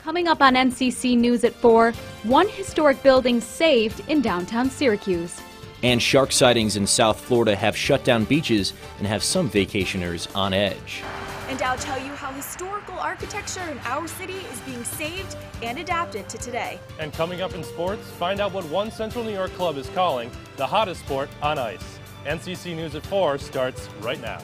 Coming up on NCC News at 4, one historic building saved in downtown Syracuse. And shark sightings in South Florida have shut down beaches and have some vacationers on edge. And I'll tell you how historical architecture in our city is being saved and adapted to today. And coming up in sports, find out what one Central New York club is calling the hottest sport on ice. NCC News at 4 starts right now.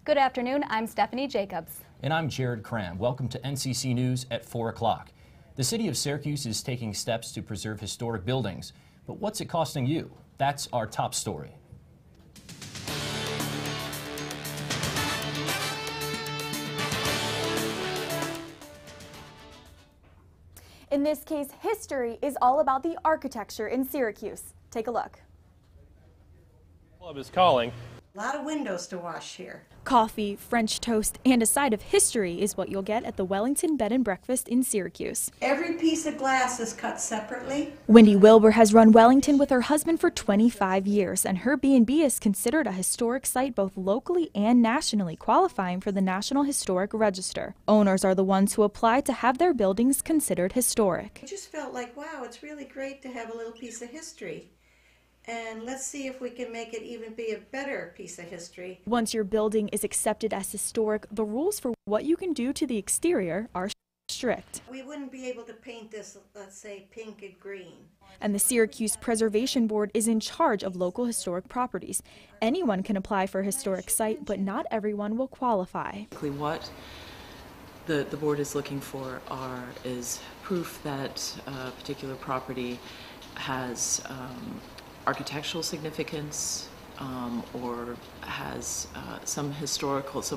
Good afternoon, I'm Stephanie Jacobs. And I'm Jared Cram. Welcome to NCC News at 4 o'clock. The city of Syracuse is taking steps to preserve historic buildings. But what's it costing you? That's our top story. In this case, history is all about the architecture in Syracuse. Take a look. Club is calling. A lot of windows to wash here. Coffee, French toast, and a side of history is what you'll get at the Wellington Bed and Breakfast in Syracuse. Every piece of glass is cut separately. Wendy Wilbur has run Wellington with her husband for 25 years, and her B&B is considered a historic site both locally and nationally, qualifying for the National Historic Register. Owners are the ones who apply to have their buildings considered historic. I just felt like, wow, it's really great to have a little piece of history. And let's see if we can make it even be a better piece of history. Once your building is accepted as historic, the rules for what you can do to the exterior are strict. We wouldn't be able to paint this, let's say, pink and green. And the Syracuse Preservation Board is in charge of local historic properties. Anyone can apply for a historic site, but not everyone will qualify. What the board is looking for is proof that a particular property has architectural significance or has some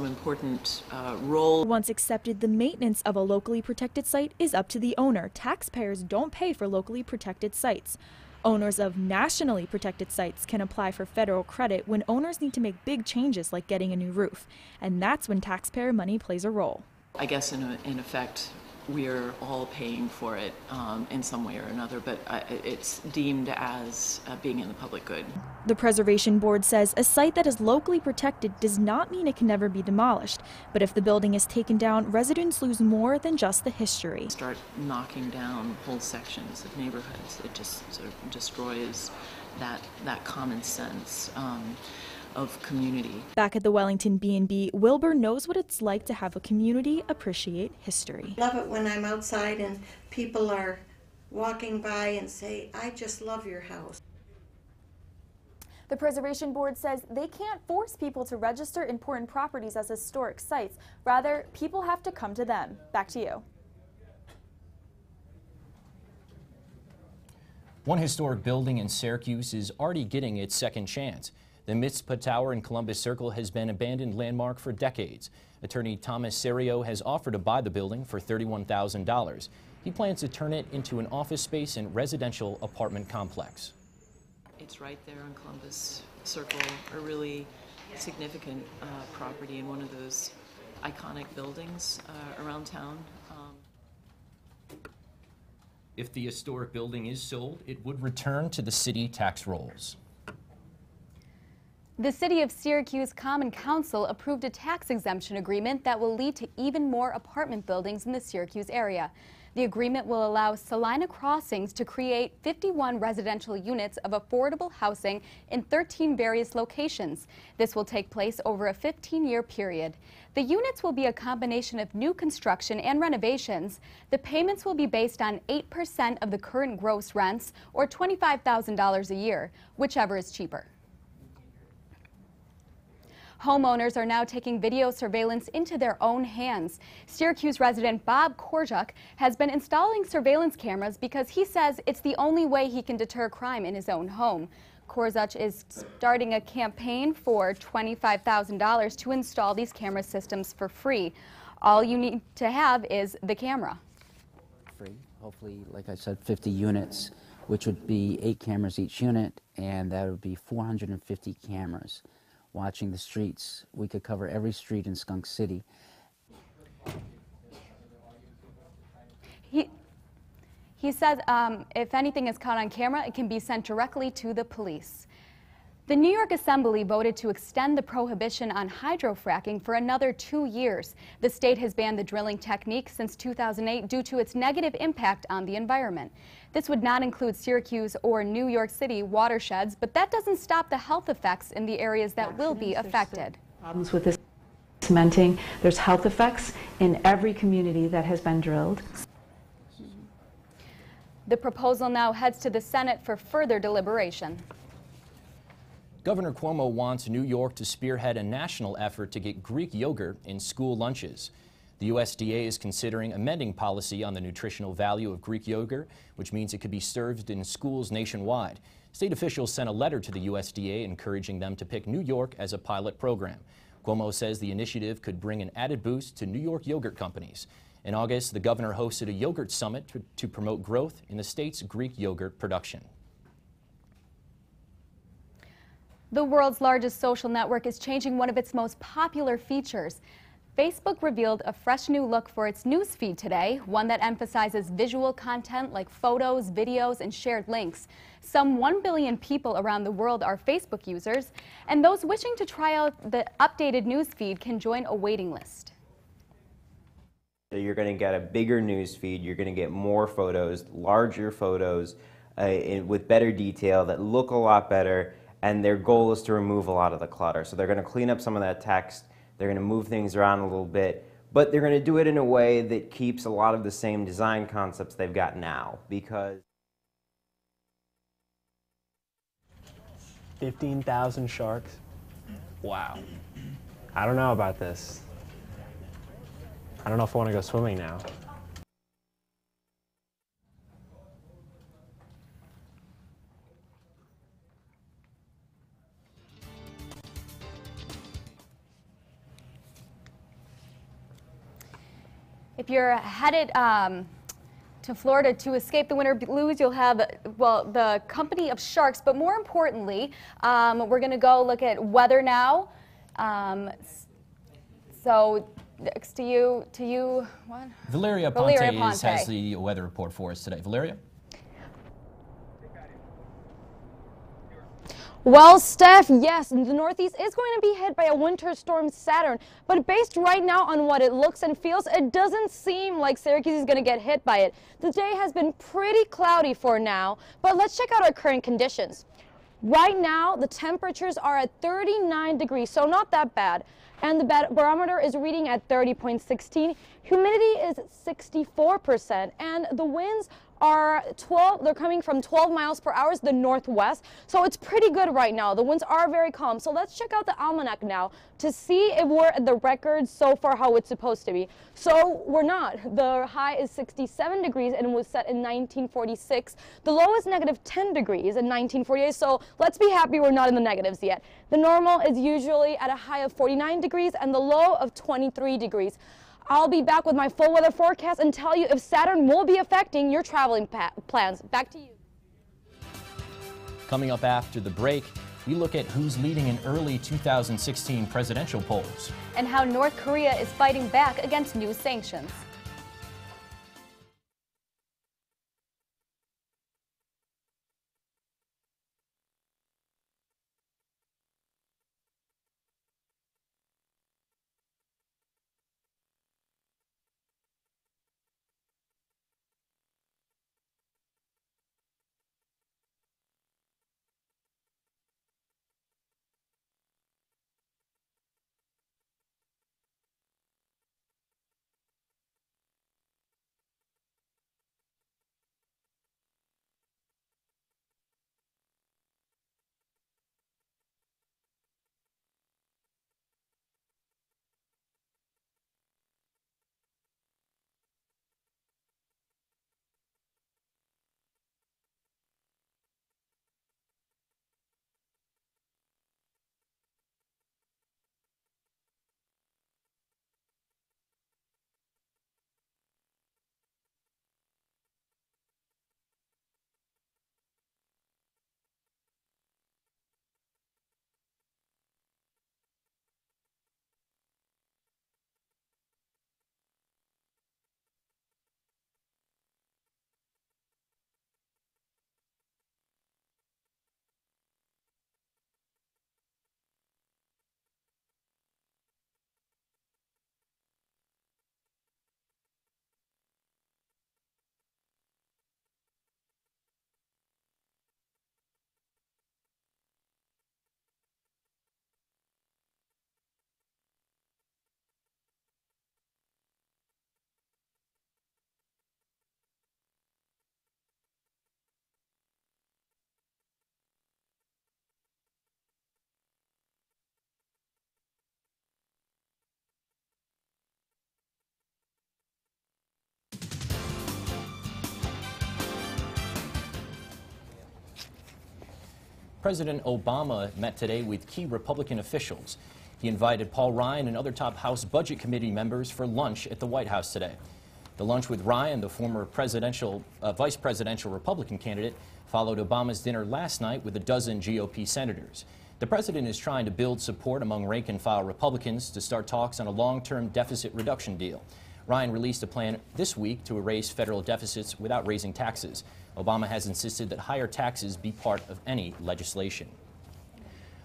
important role. Once accepted, the maintenance of a locally protected site is up to the owner. Taxpayers don't pay for locally protected sites. Owners of nationally protected sites can apply for federal credit when owners need to make big changes like getting a new roof. And that's when taxpayer money plays a role. I guess in effect, we're all paying for it in some way or another, but it's deemed as being in the public good. The Preservation Board says a site that is locally protected does not mean it can never be demolished. But if the building is taken down, residents lose more than just the history. Start knocking down whole sections of neighborhoods. It just sort of destroys that common sense of community. Back at the Wellington B&B, Wilbur knows what it's like to have a community appreciate history. Love it when I'm outside and people are walking by and say, I just love your house. The Preservation Board says they can't force people to register important properties as historic sites. Rather, people have to come to them. Back to you. One historic building in Syracuse is already getting its second chance. The Mitzpah Tower in Columbus Circle has been an abandoned landmark for decades. Attorney Thomas Serio has offered to buy the building for $31,000. He plans to turn it into an office space and residential apartment complex. It's right there on Columbus Circle, a really significant property in one of those iconic buildings around town. If the historic building is sold, it would return to the city tax rolls. The City of Syracuse Common Council approved a tax exemption agreement that will lead to even more apartment buildings in the Syracuse area. The agreement will allow Salina Crossings to create 51 residential units of affordable housing in 13 various locations. This will take place over a 15-year period. The units will be a combination of new construction and renovations. The payments will be based on 8% of the current gross rents or $25,000 a year, whichever is cheaper. Homeowners are now taking video surveillance into their own hands. Syracuse resident Bob Korczak has been installing surveillance cameras because he says it's the only way he can deter crime in his own home. Korczak is starting a campaign for $25,000 to install these camera systems for free. All you need to have is the camera. Free, hopefully, like I said, 50 units, which would be 8 cameras each unit, and that would be 450 cameras. Watching the streets. We could cover every street in Skunk City. He says if anything is caught on camera, it can be sent directly to the police. The New York Assembly voted to extend the prohibition on hydrofracking for another 2 years. The state has banned the drilling technique since 2008 due to its negative impact on the environment. This would not include Syracuse or New York City watersheds, but that doesn't stop the health effects in the areas that will be affected. Problems with this cementing. There's health effects in every community that has been drilled. The proposal now heads to the Senate for further deliberation. Governor Cuomo wants New York to spearhead a national effort to get Greek yogurt in school lunches. The USDA is considering amending policy on the nutritional value of Greek yogurt, which means it could be served in schools nationwide. State officials sent a letter to the USDA encouraging them to pick New York as a pilot program. Cuomo says the initiative could bring an added boost to New York yogurt companies. In August, the governor hosted a yogurt summit to promote growth in the state's Greek yogurt production. The world's largest social network is changing one of its most popular features. Facebook revealed a fresh new look for its news feed today, one that emphasizes visual content like photos, videos, and shared links. Some 1 billion people around the world are Facebook users, and those wishing to try out the updated news feed can join a waiting list. You're going to get a bigger news feed, you're going to get more photos, larger photos with better detail that look a lot better. And their goal is to remove a lot of the clutter. So they're going to clean up some of that text, they're going to move things around a little bit, but they're going to do it in a way that keeps a lot of the same design concepts they've got now, because 15,000 sharks? Wow. I don't know about this. I don't know if I want to go swimming now. If you're headed to Florida to escape the winter blues, you'll have, well, the company of sharks, but more importantly, we're going to go look at weather now. So next to you, what? Valeria Ponte has the weather report for us today. Valeria? Well, Steph, yes, the Northeast is going to be hit by a winter storm Saturn, but based right now on what it looks and feels, it doesn't seem like Syracuse is going to get hit by it. The day has been pretty cloudy for now, but let's check out our current conditions. Right now, the temperatures are at 39 degrees, so not that bad, and the barometer is reading at 30.16. Humidity is 64%, and the winds are they're coming from 12 miles per hour, the northwest, so it's pretty good right now. The winds are very calm. So let's check out the almanac now to see if we're at the record so far how it's supposed to be. So we're not. The high is 67 degrees and was set in 1946. The low is negative 10 degrees in 1948, so let's be happy we're not in the negatives yet. The normal is usually at a high of 49 degrees and the low of 23 degrees. I'll be back with my full weather forecast and tell you if Saturn will be affecting your traveling plans. Back to you. Coming up after the break, we look at who's leading in early 2016 presidential polls. And how North Korea is fighting back against new sanctions. President Obama met today with key Republican officials. He invited Paul Ryan and other top House Budget Committee members for lunch at the White House today. The lunch with Ryan, the former vice presidential Republican candidate, followed Obama's dinner last night with a dozen GOP senators. The president is trying to build support among rank-and-file Republicans to start talks on a long-term deficit reduction deal. Ryan released a plan this week to erase federal deficits without raising taxes. Obama has insisted that higher taxes be part of any legislation.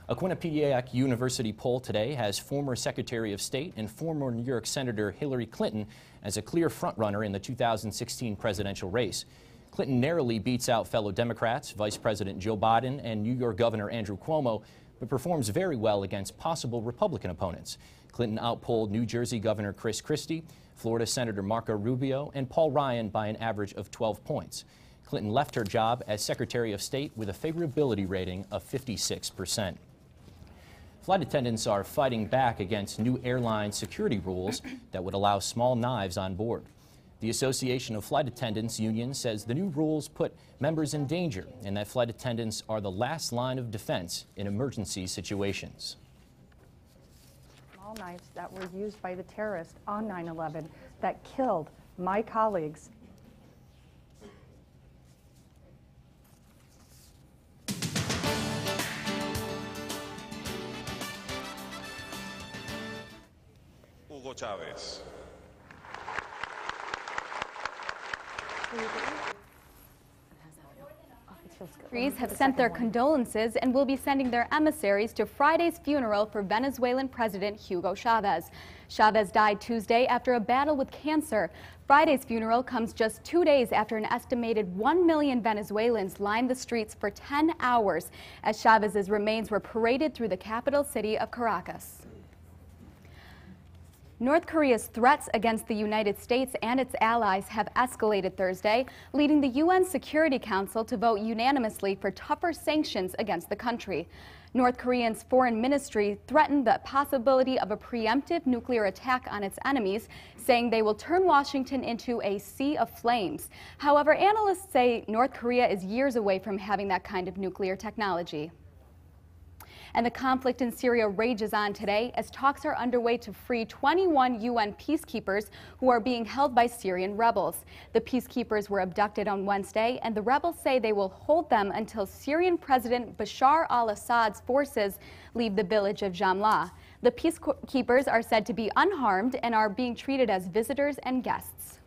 A Quinnipiac University poll today has former Secretary of State and former New York Senator Hillary Clinton as a clear frontrunner in the 2016 presidential race. Clinton narrowly beats out fellow Democrats, Vice President Joe Biden and New York Governor Andrew Cuomo, but performs very well against possible Republican opponents. Clinton outpolled New Jersey Governor Chris Christie, Florida Senator Marco Rubio, and Paul Ryan by an average of 12 points. Clinton left her job as Secretary of State with a favorability rating of 56%. Flight attendants are fighting back against new airline security rules that would allow small knives on board. The Association of Flight Attendants Union says the new rules put members in danger and that flight attendants are the last line of defense in emergency situations. Small knives that were used by the terrorists on 9/11 that killed my colleagues. Hugo Chávez. Countries have sent their condolences and will be sending their emissaries to Friday's funeral for Venezuelan President Hugo Chavez. Chavez died Tuesday after a battle with cancer. Friday's funeral comes just 2 days after an estimated 1 million Venezuelans lined the streets for 10 hours as Chavez's remains were paraded through the capital city of Caracas. North Korea's threats against the United States and its allies have escalated Thursday, leading the UN Security Council to vote unanimously for tougher sanctions against the country. North Korea's foreign ministry threatened the possibility of a preemptive nuclear attack on its enemies, saying they will turn Washington into a sea of flames. However, analysts say North Korea is years away from having that kind of nuclear technology. And the conflict in Syria rages on today as talks are underway to free 21 UN peacekeepers who are being held by Syrian rebels. The peacekeepers were abducted on Wednesday, and the rebels say they will hold them until Syrian President Bashar al-Assad's forces leave the village of Jamla. The peacekeepers are said to be unharmed and are being treated as visitors and guests.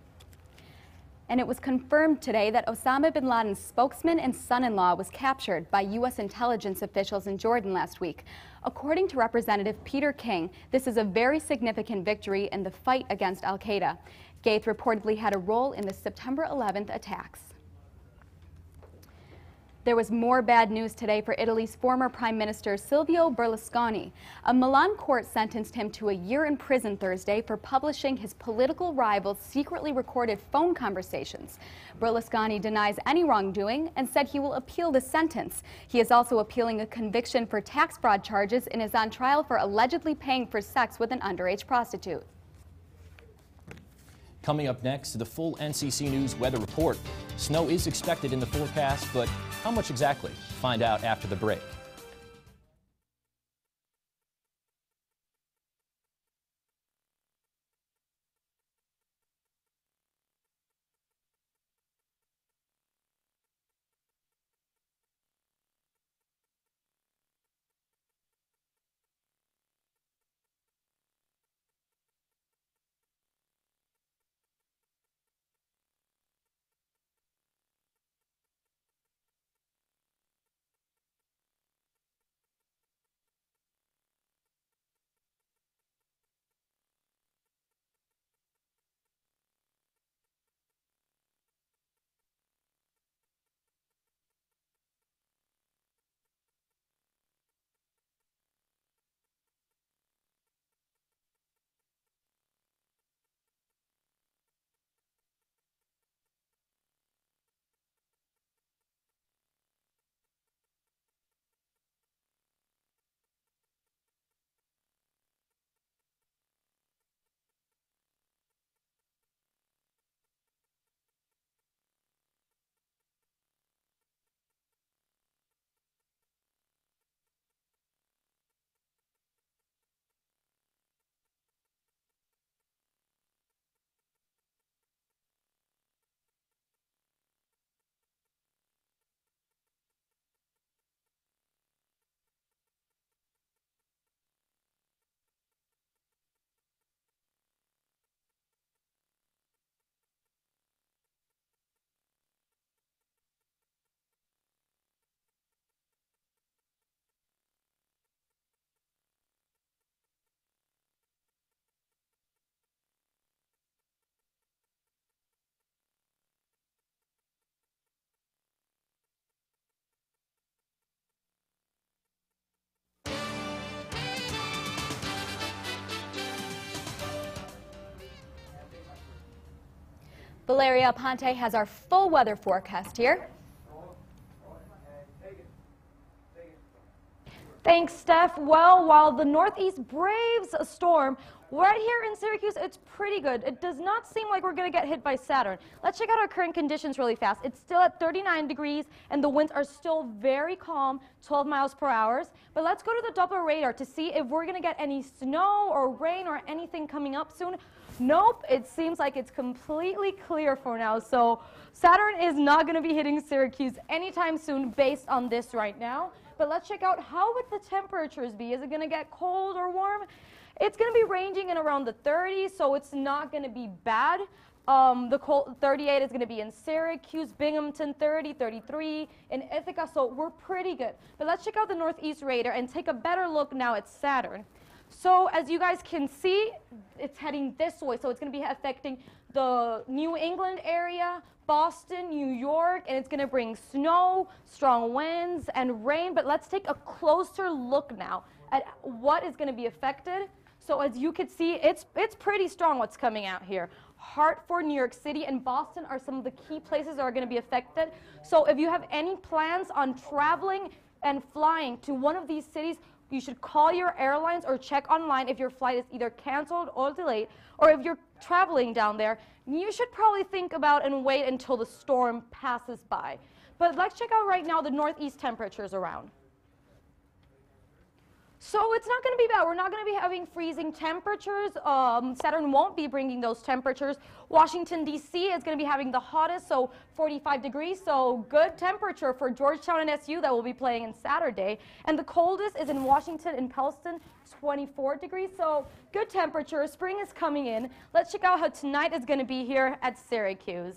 And it was confirmed today that Osama bin Laden's spokesman and son-in-law was captured by U.S. intelligence officials in Jordan last week. According to Representative Peter King, this is a very significant victory in the fight against al-Qaeda. Gates reportedly had a role in the September 11th attacks. There was more bad news today for Italy's former Prime Minister Silvio Berlusconi. A Milan court sentenced him to a year in prison Thursday for publishing his political rival's secretly recorded phone conversations. Berlusconi denies any wrongdoing and said he will appeal the sentence. He is also appealing a conviction for tax fraud charges and is on trial for allegedly paying for sex with an underage prostitute. Coming up next, the full NCC News weather report. Snow is expected in the forecast, but how much exactly? Find out after the break. Valeria Aponte has our full weather forecast here. Thanks, Steph. Well, while the Northeast braves a storm, right here in Syracuse, it's pretty good. It does not seem like we're going to get hit by Saturn. Let's check out our current conditions really fast. It's still at 39 degrees, and the winds are still very calm, 12 miles per hour. But let's go to the Doppler radar to see if we're going to get any snow or rain or anything coming up soon. Nope, it seems like it's completely clear for now. So Saturn is not going to be hitting Syracuse anytime soon based on this right now. But let's check out how would the temperatures be. Is it going to get cold or warm? It's going to be ranging in around the 30s, so it's not going to be bad. The cold 38 is going to be in Syracuse, Binghamton 30, 33, in Ithaca, so we're pretty good. But let's check out the Northeast radar and take a better look now at Saturn. So as you guys can see, it's heading this way, so it's going to be affecting the New England area, Boston, New York, and it's going to bring snow, strong winds, and rain. But let's take a closer look now at what is going to be affected. So as you can see, it's pretty strong what's coming out here. Hartford, New York City, and Boston are some of the key places that are going to be affected. So if you have any plans on traveling and flying to one of these cities, you should call your airlines or check online if your flight is either canceled or delayed, or if you're traveling down there, you should probably think about and wait until the storm passes by. But let's check out right now the Northeast temperatures around. So it's not going to be bad. We're not going to be having freezing temperatures. Saturn won't be bringing those temperatures. Washington, D.C. is going to be having the hottest, so 45 degrees. So good temperature for Georgetown and SU that will be playing on Saturday. And the coldest is in Washington and Pellston, 24 degrees. So good temperature. Spring is coming in. Let's check out how tonight is going to be here at Syracuse.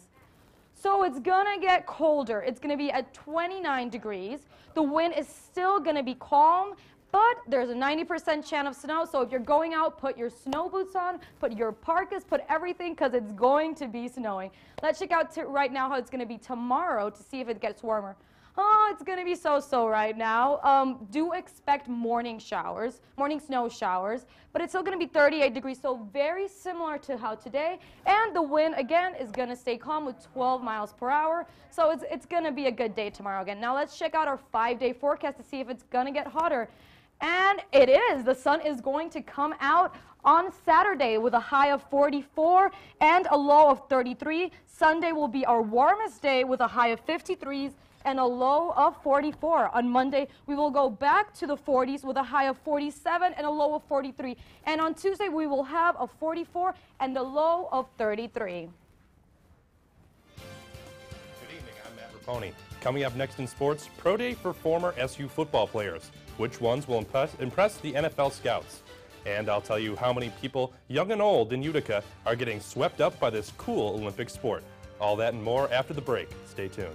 So it's going to get colder. It's going to be at 29 degrees. The wind is still going to be calm. But there's a 90% chance of snow, so if you're going out, put your snow boots on, put your parkas, put everything, because it's going to be snowing. Let's check out right now how it's going to be tomorrow to see if it gets warmer. Oh, it's going to be so-so right now. Do expect morning showers, morning snow showers, but it's still going to be 38 degrees, so very similar to how today. And the wind, again, is going to stay calm with 12 miles per hour, so it's going to be a good day tomorrow again. Now let's check out our 5-day forecast to see if it's going to get hotter. And it is. The sun is going to come out on Saturday with a high of 44 and a low of 33. Sunday will be our warmest day with a high of 53s and a low of 44. On Monday, we will go back to the 40s with a high of 47 and a low of 43. And on Tuesday, we will have a 44 and a low of 33. Good evening, I'm Matt Raponi. Coming up next in sports, Pro Day for former SU football players. Which ones will impress the NFL scouts? And I'll tell you how many people, young and old, in Utica are getting swept up by this cool Olympic sport. All that and more after the break. Stay tuned.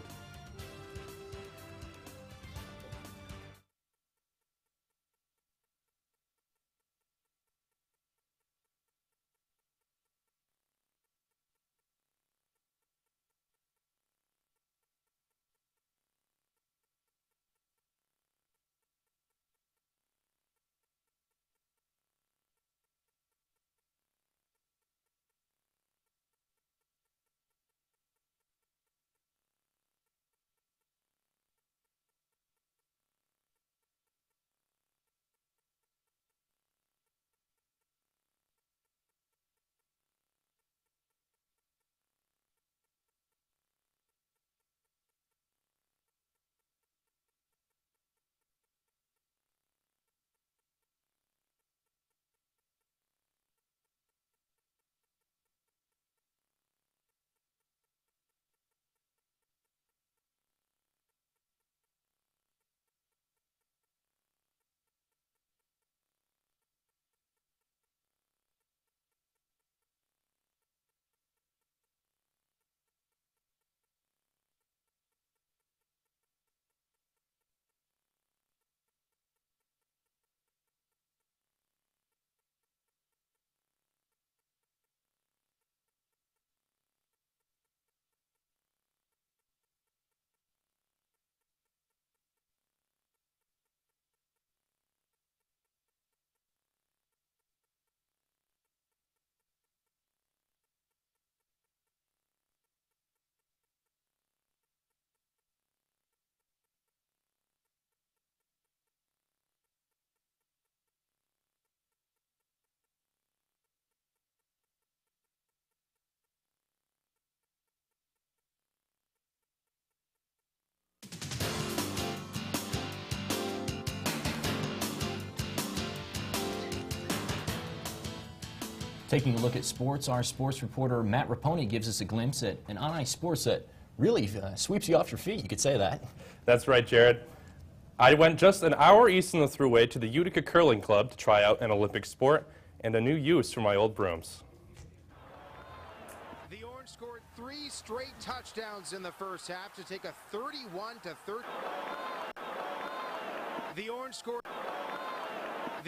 Taking a look at sports, our sports reporter Matt Raponi gives us a glimpse at an on-ice sports that really sweeps you off your feet, you could say that. That's right, Jared. I went just an hour east on the thruway to the Utica Curling Club to try out an Olympic sport and a new use for my old brooms. The Orange scored 3 straight touchdowns in the first half to take a 31-13. The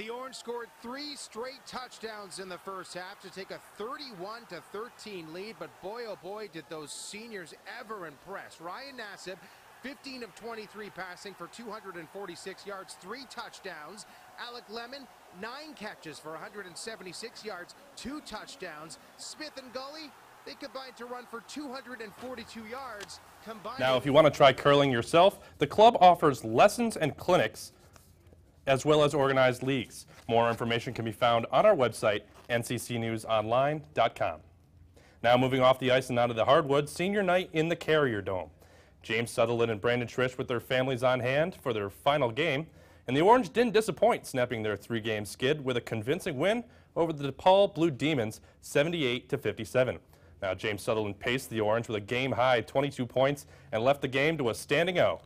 Orange scored 3 straight touchdowns in the first half to take a 31-13 lead, but boy, oh boy, did those seniors ever impress. Ryan Nassib, 15 of 23 passing for 246 yards, 3 touchdowns. Alec Lemon, 9 catches for 176 yards, 2 touchdowns. Smith and Gully, they combined to run for 242 yards. Now, if you want to try curling yourself, the club offers lessons and clinics as well as organized leagues. More information can be found on our website, nccnewsonline.com. Now moving off the ice and onto the hardwood, senior night in the Carrier Dome. James Sutherland and Brandon Trish with their families on hand for their final game, and the Orange didn't disappoint, snapping their 3-game skid with a convincing win over the DePaul Blue Demons, 78-57. Now James Sutherland paced the Orange with a game-high 22 points and left the game to a standing O.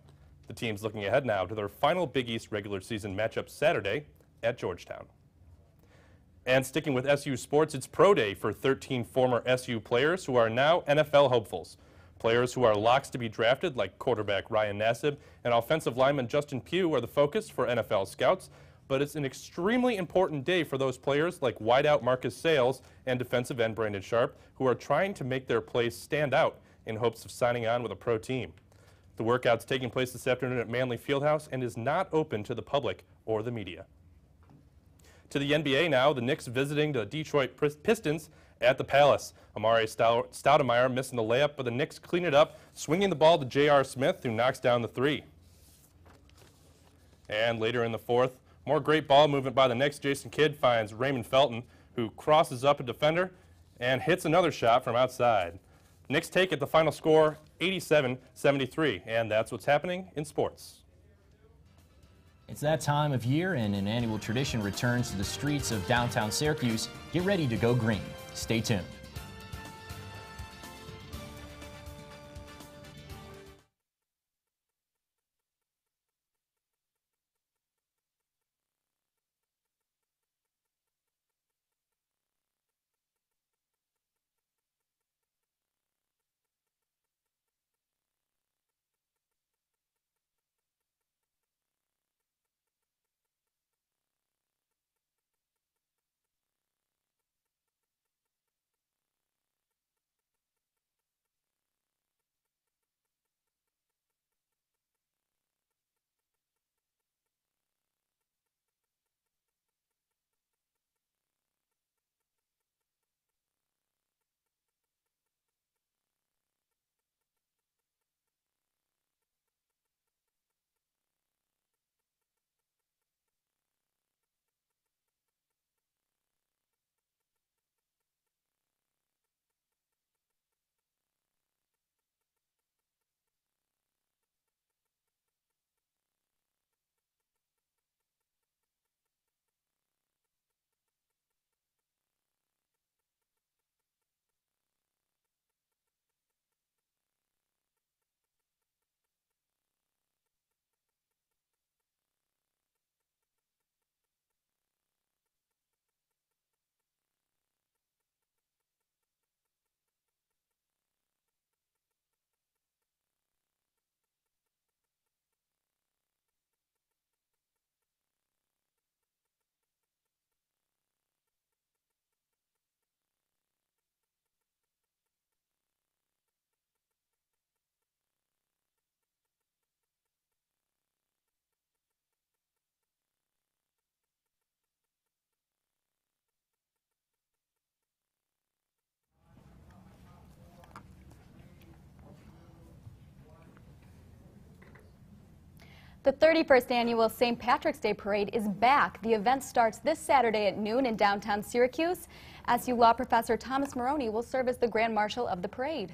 The team's looking ahead now to their final Big East regular season matchup Saturday at Georgetown. And sticking with SU sports, it's Pro Day for 13 former SU players who are now NFL hopefuls. Players who are locks to be drafted, like quarterback Ryan Nassib and offensive lineman Justin Pugh, are the focus for NFL scouts. But it's an extremely important day for those players like wideout Marcus Sales and defensive end Brandon Sharp, who are trying to make their plays stand out in hopes of signing on with a pro team. The workout's taking place this afternoon at Manley Fieldhouse and is not open to the public or the media. To the NBA now, the Knicks visiting the Detroit Pistons at the Palace. Amare Stoudemire missing the layup, but the Knicks clean it up, swinging the ball to J.R. Smith, who knocks down the 3. And later in the fourth, more great ball movement by the Knicks. Jason Kidd finds Raymond Felton, who crosses up a defender and hits another shot from outside. Knicks take it, the final score 87-73, and that's what's happening in sports. It's that time of year, and an annual tradition returns to the streets of downtown Syracuse. Get ready to go green. Stay tuned. The 31st annual St. Patrick's Day Parade is back. The event starts this Saturday at noon in downtown Syracuse. SU Law Professor Thomas Maroney will serve as the Grand Marshal of the parade.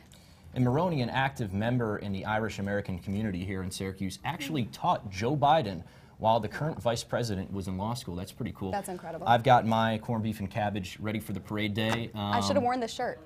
And Maroney, an active member in the Irish American community here in Syracuse, actually taught Joe Biden while the current vice president was in law school. That's pretty cool. That's incredible. I've got my corned beef and cabbage ready for the parade day. I should have worn this shirt.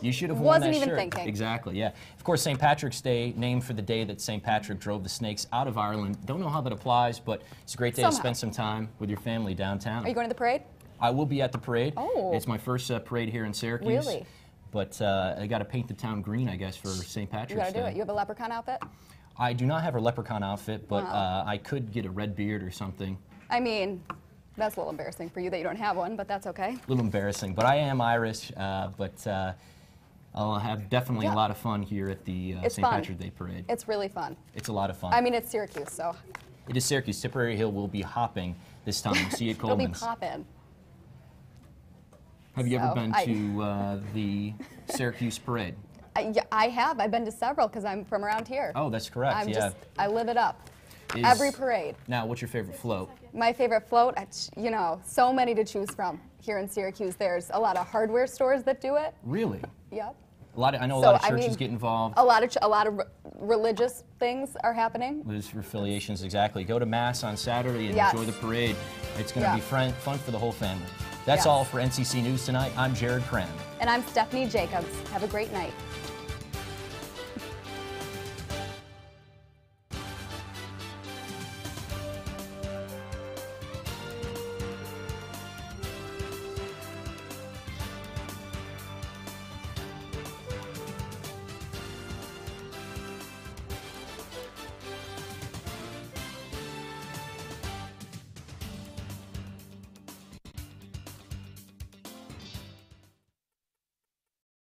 You should have worn that shirt. Wasn't even thinking. Exactly, yeah. Of course, St. Patrick's Day, named for the day that St. Patrick drove the snakes out of Ireland. Don't know how that applies, but it's a great day to spend some time with your family downtown. Are you going to the parade? I will be at the parade. Oh. It's my first parade here in Syracuse. Really? But I got to paint the town green, I guess, for St. Patrick's Day. You got to do it. You have a leprechaun outfit? I do not have a leprechaun outfit, but I could get a red beard or something. I mean, that's a little embarrassing for you that you don't have one, but that's okay. A little embarrassing, but I am Irish, but I'll have definitely a lot of fun here at the St. Patrick's Day Parade. It's really fun. It's a lot of fun. I mean, it's Syracuse, so. It is Syracuse. Tipperary Hill will be hopping this time. We'll see you at It'll be Coleman's. poppin'. Have you ever been to the Syracuse Parade? I have. I've been to several because I'm from around here. Oh, that's correct, I live it up. Every parade. Now, what's your favorite float? My favorite float, you know, so many to choose from here in Syracuse. There's a lot of hardware stores that do it. Really? Yep. I know a lot of churches get involved. A lot of religious things are happening. There's affiliations, exactly. Go to Mass on Saturday and enjoy the parade. It's going to be fun for the whole family. That's all for NCC News tonight. I'm Jared Cram. And I'm Stephanie Jacobs. Have a great night.